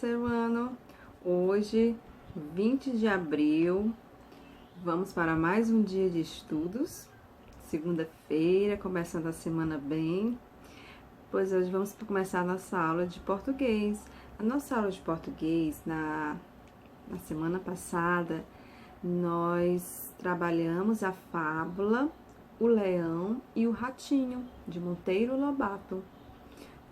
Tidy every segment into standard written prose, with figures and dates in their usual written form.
terceiro ano. Hoje, 20 de abril, vamos para mais um dia de estudos. Segunda-feira, começando a semana bem. Pois hoje vamos começar a nossa aula de português. A nossa aula de português, na semana passada, nós trabalhamos a fábula O Leão e o Ratinho, de Monteiro Lobato,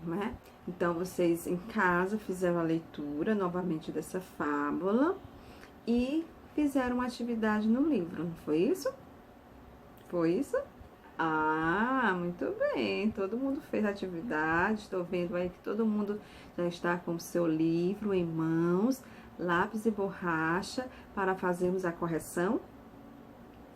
né? Então, vocês em casa fizeram a leitura novamente dessa fábula e fizeram uma atividade no livro, não foi isso? Foi isso? Ah, muito bem, todo mundo fez a atividade, estou vendo aí que todo mundo já está com o seu livro em mãos, lápis e borracha para fazermos a correção.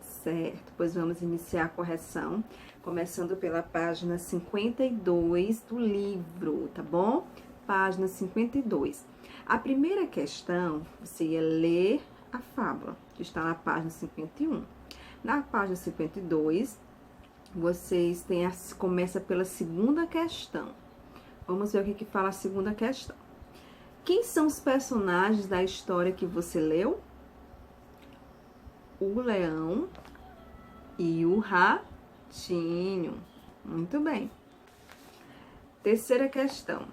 Certo, pois vamos iniciar a correção, começando pela página 52 do livro, tá bom? Página 52. A primeira questão, você ia ler a fábula, que está na página 51. Na página 52, vocês têm começa pela segunda questão. Vamos ver o que fala a segunda questão. Quem são os personagens da história que você leu? O leão e o ratinho. Muito bem. Terceira questão.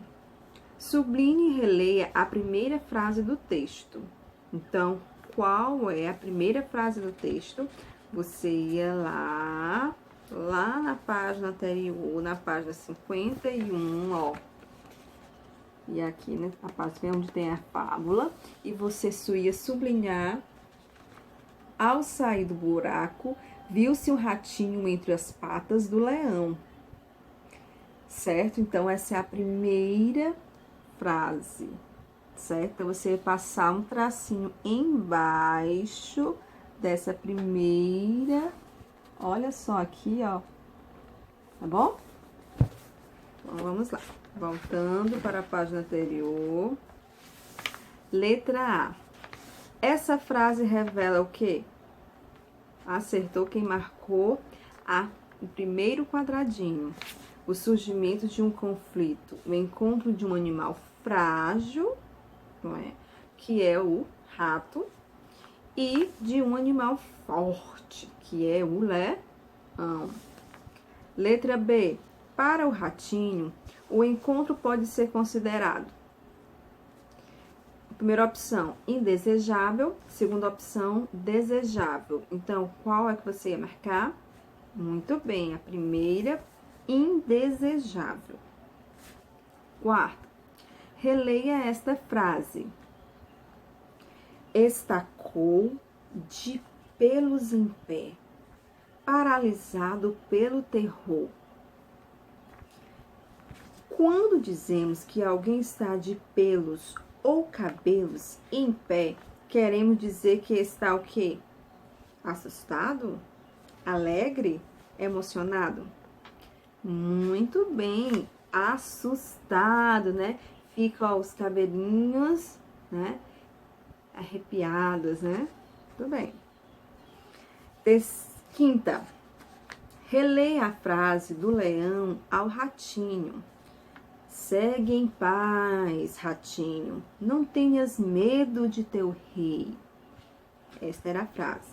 Sublinhe e releia a primeira frase do texto. Então, qual é a primeira frase do texto? Você ia lá na página anterior, na página 51, ó. E aqui, né, a página onde tem a fábula. E você ia sublinhar. Ao sair do buraco, viu-se um ratinho entre as patas do leão. Certo? Então, essa é a primeira frase. Certo? Então, você vai passar um tracinho embaixo dessa primeira. Olha só aqui, ó. Tá bom? Então, vamos lá. Voltando para a página anterior. Letra A. Essa frase revela o quê? Acertou quem marcou o primeiro quadradinho. O surgimento de um conflito, o encontro de um animal frágil, não é? Que é o rato, e de um animal forte, que é o leão. Letra B. Para o ratinho, o encontro pode ser considerado: primeira opção, indesejável. Segunda opção, desejável. Então, qual é que você ia marcar? Muito bem, a primeira, indesejável. Quarta, releia esta frase. Estacou de pelos em pé, paralisado pelo terror. Quando dizemos que alguém está de pelos ou cabelos em pé, queremos dizer que está o quê? Assustado? Alegre? Emocionado? Muito bem, assustado, né? Fica os cabelinhos, né? Arrepiados, né? Tudo bem. Quinta, releia a frase do leão ao ratinho. Segue em paz, ratinho, não tenhas medo de teu rei. Esta era a frase.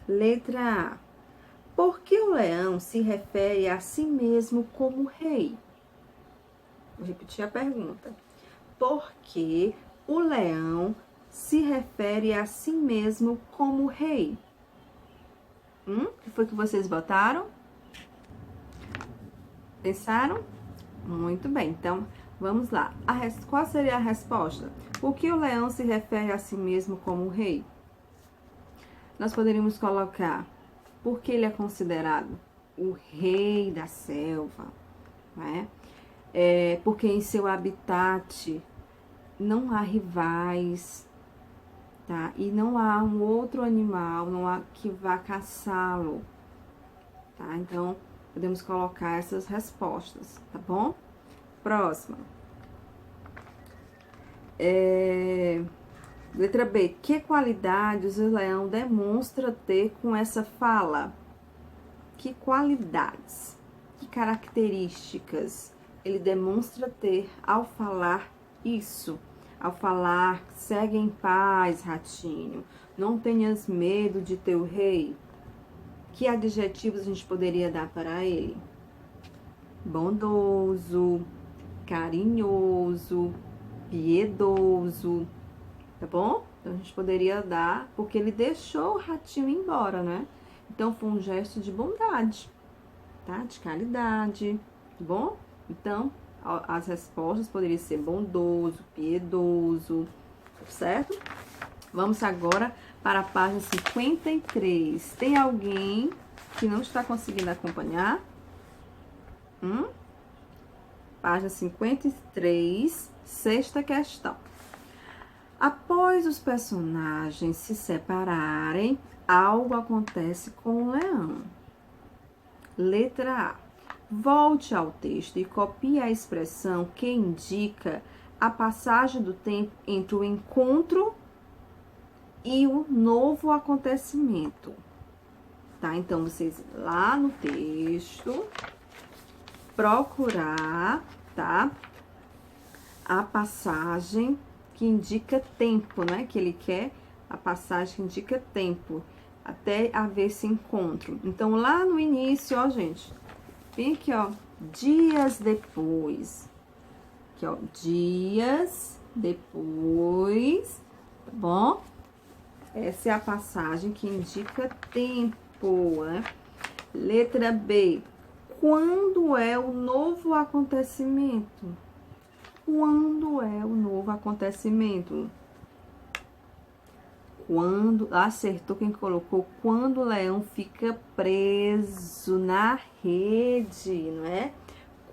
Letra A. Por que o leão se refere a si mesmo como rei? Vou repetir a pergunta. Por que o leão se refere a si mesmo como rei? O que foi que vocês botaram? Pensaram? Muito bem, então, vamos lá. Qual seria a resposta? Por que o leão se refere a si mesmo como rei? Nós poderíamos colocar, porque ele é considerado o rei da selva, né? Porque em seu habitat não há rivais, tá? E não há um outro animal, não há que vá caçá-lo, tá? Então, podemos colocar essas respostas, tá bom? Próxima. Letra B. Que qualidades o leão demonstra ter com essa fala? Que qualidades, que características ele demonstra ter ao falar isso, ao falar, segue em paz, ratinho, não tenhas medo de teu rei. Que adjetivos a gente poderia dar para ele? Bondoso, carinhoso, piedoso, tá bom? Então a gente poderia dar, porque ele deixou o ratinho ir embora, né? Então foi um gesto de bondade, tá? De caridade, tá bom? Então as respostas poderiam ser bondoso, piedoso, certo? Vamos agora para a página 53. Tem alguém que não está conseguindo acompanhar? Página 53, sexta questão. Após os personagens se separarem, algo acontece com o leão. Letra A. Volte ao texto e copie a expressão que indica a passagem do tempo entre o encontro e o novo acontecimento. Tá? Então, vocês lá no texto procurar, tá? A passagem que indica tempo, né? Que ele quer a passagem que indica tempo, até haver esse encontro. Então, lá no início, ó, gente, vem aqui, ó, dias depois. Aqui, ó, dias depois, tá bom? Essa é a passagem que indica tempo, né? Letra B. Quando é o novo acontecimento? Quando é o novo acontecimento? Quando, acertou quem colocou, quando o leão fica preso na rede, não é?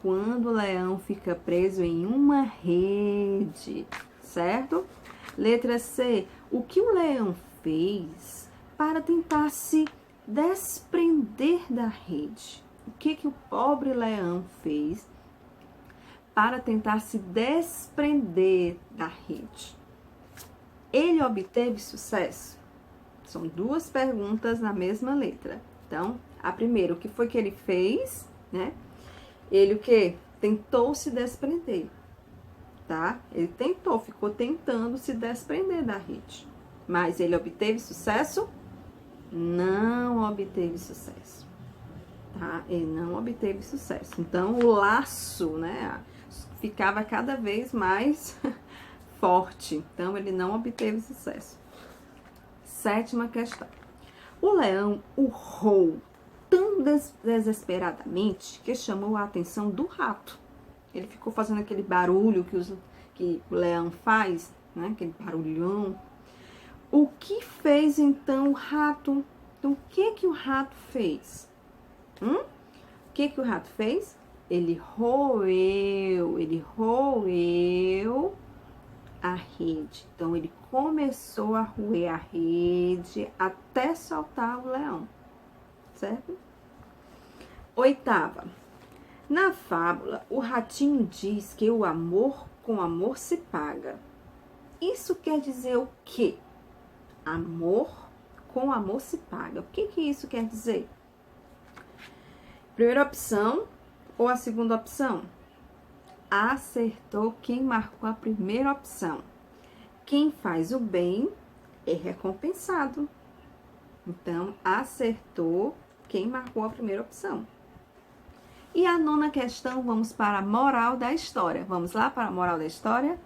Quando o leão fica preso em uma rede, certo? Letra C. O que o leão fez para tentar se desprender da rede? O que o pobre leão fez para tentar se desprender da rede? Ele obteve sucesso? São duas perguntas na mesma letra. Então, a primeira, o que foi que ele fez, né? Ele o quê? Tentou se desprender, tá? Ele tentou, ficou tentando se desprender da rede. Mas ele obteve sucesso? Não obteve sucesso, tá? Ele não obteve sucesso. Então, o laço, né, ficava cada vez mais forte. Então, ele não obteve sucesso. Sétima questão. O leão urrou tão desesperadamente que chamou a atenção do rato. Ele ficou fazendo aquele barulho que o leão faz, né? Aquele barulhão. O que fez então o rato? Então, o que o rato fez? O que o rato fez? Ele roeu a rede. Então, ele começou a roer a rede até soltar o leão, certo? Oitava. Na fábula, o ratinho diz que o amor com amor se paga. Isso quer dizer o quê? Amor com amor se paga. O que isso quer dizer? Primeira opção ou a segunda opção? Acertou quem marcou a primeira opção. Quem faz o bem é recompensado. Então, acertou quem marcou a primeira opção. E a nona questão, vamos para a moral da história. Vamos lá para a moral da história?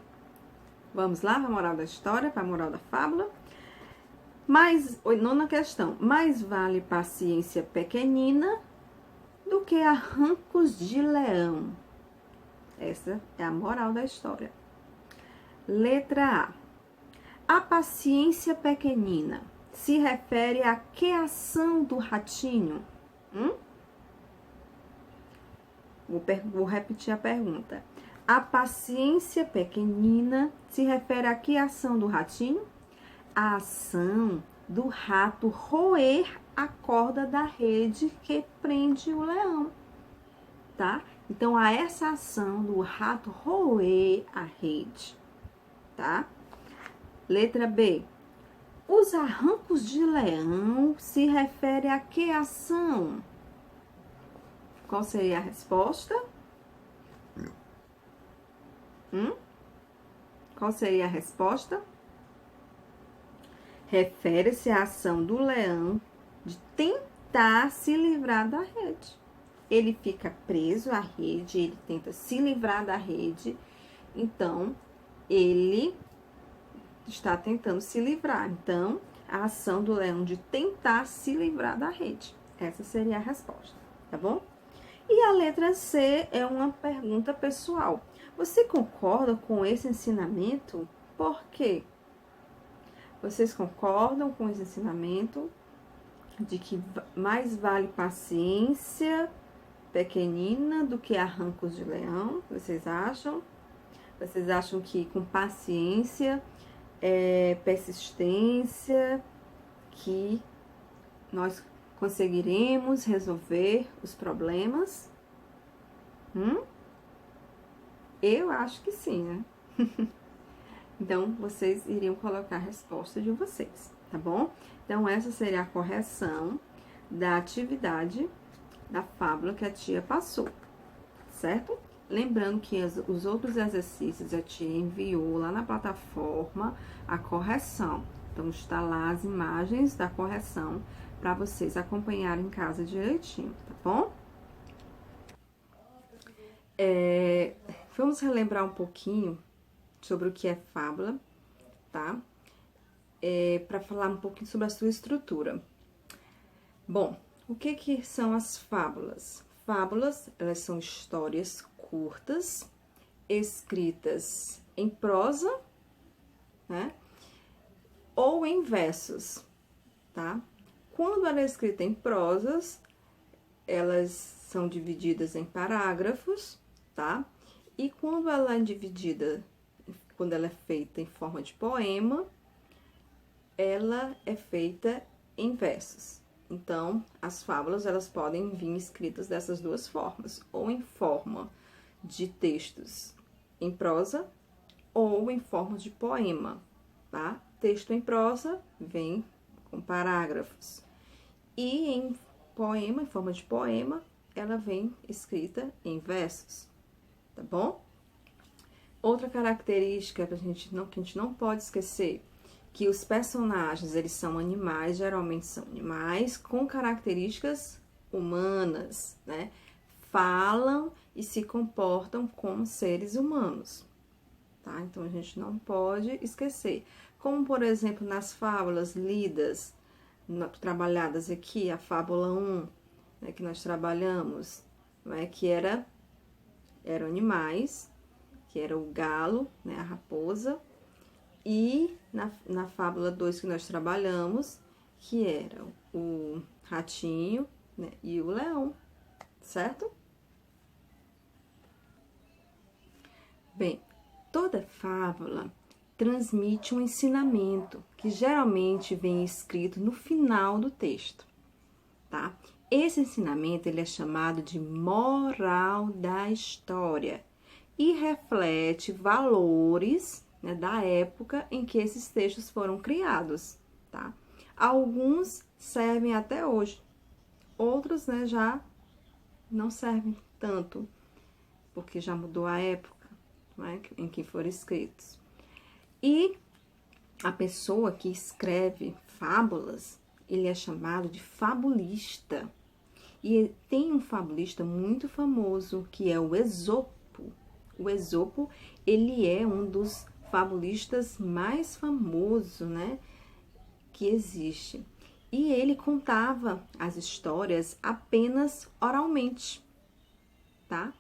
Vamos lá para a moral da história, para a moral da fábula? Nona questão. Mais vale paciência pequenina do que arrancos de leão. Essa é a moral da história. Letra A. A paciência pequenina se refere a que ação do ratinho? Vou repetir a pergunta. A paciência pequenina se refere a que ação do ratinho? A ação do rato roer a corda da rede que prende o leão, tá? Então, a essa ação do rato roer a rede, tá? Letra B. Os arrancos de leão se refere a que ação? Qual seria a resposta? Qual seria a resposta? Refere-se à ação do leão de tentar se livrar da rede. Ele fica preso à rede, ele tenta se livrar da rede, então ele está tentando se livrar. Então, a ação do leão de tentar se livrar da rede. Essa seria a resposta, tá bom? E a letra C é uma pergunta pessoal. Você concorda com esse ensinamento? Por quê? Vocês concordam com esse ensinamento de que mais vale paciência pequenina do que arrancos de leão? Vocês acham? Vocês acham que com paciência, persistência, que nós conseguiremos resolver os problemas? Eu acho que sim, né? Então, vocês iriam colocar a resposta de vocês, tá bom? Então, essa seria a correção da atividade da fábula que a tia passou, certo? Lembrando que os outros exercícios a tia enviou lá na plataforma a correção. Então, está lá as imagens da correção para vocês acompanharem em casa direitinho, tá bom? Vamos relembrar um pouquinho sobre o que é fábula, tá? Para falar um pouquinho sobre a sua estrutura. Bom, o que são as fábulas? Fábulas, elas são histórias curtas, escritas em prosa, né? Ou em versos, tá? Quando ela é escrita em prosas, elas são divididas em parágrafos, tá? E quando ela é dividida, quando ela é feita em forma de poema, ela é feita em versos. Então, as fábulas, elas podem vir escritas dessas duas formas, ou em forma de textos em prosa, ou em forma de poema, tá? Texto em prosa vem com parágrafos. E em poema, em forma de poema, ela vem escrita em versos, tá bom? Outra característica que a gente não pode esquecer, que os personagens, eles são animais, geralmente são animais com características humanas, né? Falam e se comportam como seres humanos, tá? Então, a gente não pode esquecer. Como, por exemplo, nas fábulas lidas, trabalhadas aqui, a fábula 1, né, que nós trabalhamos, né, que eram animais, que era o galo, né, a raposa, e na fábula 2 que nós trabalhamos, que era o ratinho, né, e o leão, certo? Bem, toda fábula transmite um ensinamento, que geralmente vem escrito no final do texto, tá? Esse ensinamento, ele é chamado de moral da história e reflete valores, né, da época em que esses textos foram criados, tá? Alguns servem até hoje, outros, né, já não servem tanto, porque já mudou a época, né, em que foram escritos. E a pessoa que escreve fábulas, ele é chamado de fabulista. E tem um fabulista muito famoso, que é o Esopo. O Esopo, ele é um dos fabulistas mais famosos, né, que existe. E ele contava as histórias apenas oralmente, tá?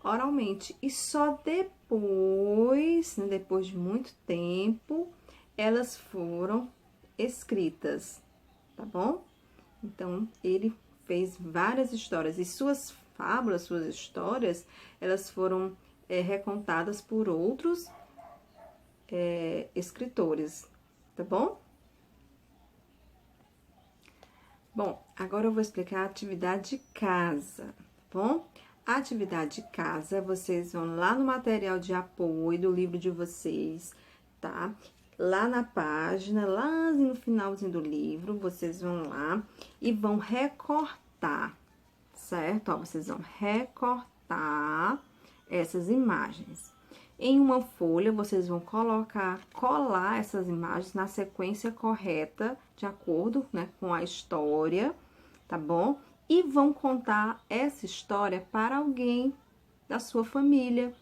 Oralmente. E só depois, né, depois de muito tempo, elas foram escritas, tá bom? Então, ele fez várias histórias e suas fábulas, suas histórias, elas foram recontadas por outros escritores, tá bom? Bom, agora eu vou explicar a atividade de casa, tá bom? A atividade de casa, vocês vão lá no material de apoio do livro de vocês, tá? Lá na página, lá no finalzinho do livro, vocês vão lá e vão recortar, certo? Ó, vocês vão recortar essas imagens. Em uma folha, vocês vão colar essas imagens na sequência correta, de acordo, né, com a história, tá bom? E vão contar essa história para alguém da sua família,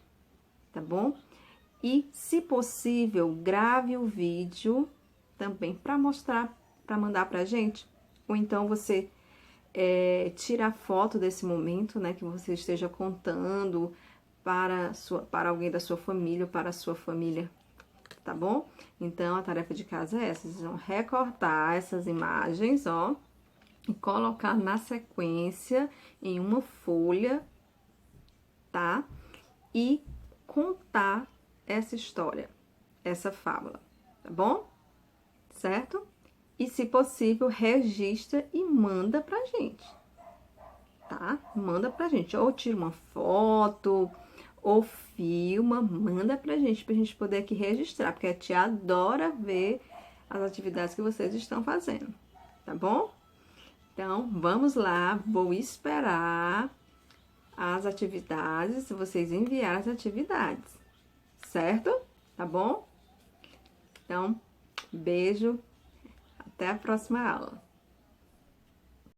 tá bom? E, se possível, grave o vídeo também para mostrar, para mandar pra gente. Ou então você tira a foto desse momento, né, que você esteja contando para alguém da sua família ou para a sua família, tá bom? Então, a tarefa de casa é essa, vocês vão recortar essas imagens, ó, e colocar na sequência em uma folha, tá? E contar essa história, essa fábula, tá bom? Certo? E, se possível, registra e manda pra gente, tá? Manda pra gente, ou tira uma foto, ou filma, manda pra gente poder aqui registrar, porque a tia adora ver as atividades que vocês estão fazendo, tá bom? Então, vamos lá, vou esperar as atividades, se vocês enviarem as atividades, certo? Tá bom? Então, beijo, até a próxima aula.